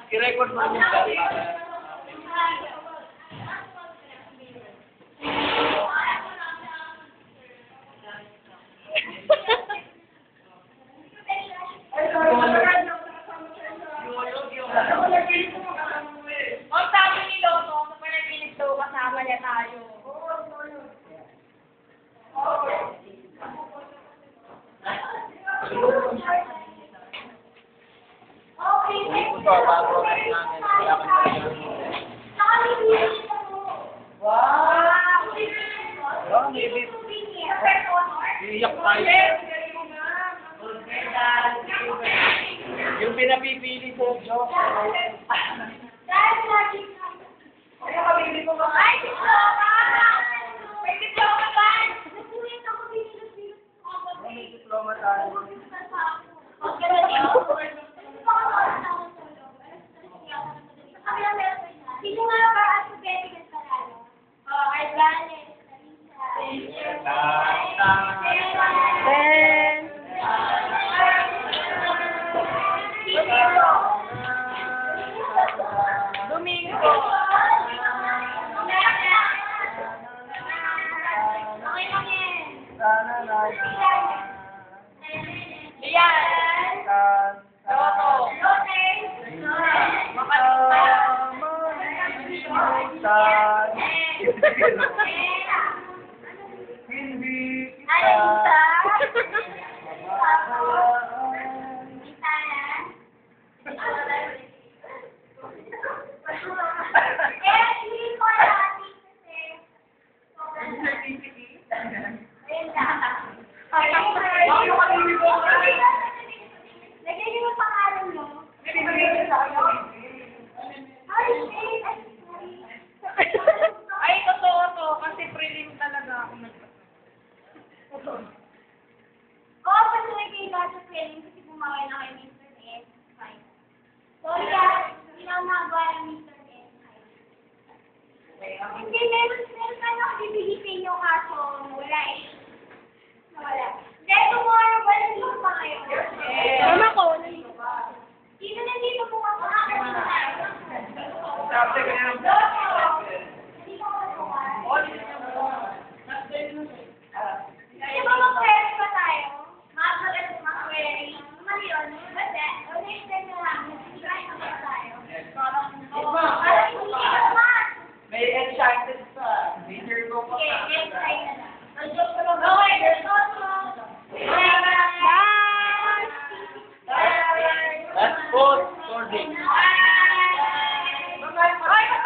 I-record mo rin yung dati. O sabi ni Lolo, sa panaginip daw kasama niya tayo. Hindi ko to, bago ang namin. Kaya ka talaga. Oh, maybe. Iyak tayo. Yung pinapipili sa Diyos. May diploma tayo. Sino nga ba ang subetigas ka lalo? Arganes, Domingo. Lian. Toto. Hindi Alisa. Lagyan niyo yung pangalan mo. Ay, totoo to. Kasi prelim talaga ako nagpapalala. Oo, kasi nagkita sa prelim kasi bumaway na kay Mr. S. Sorry hindi na nagawa ng Mr. S. Hindi, meron pa na bibigay sa inyo kaso wala eh. Nawala. Hindi, tomorrow ba nandito pa kayo? Mama ko, nandito pa. Sino nandito po ako? Sabi ko yan. Di ba mag-query pa tayo? Mag-query. Mali yun. Kasi, ulit-ulit na lang. Try na ba tayo? Parang hindi naman. May enchanted pa. Major ko pa. Okay, try na lang. Okay, there's also. That's both. Sorry. Bye!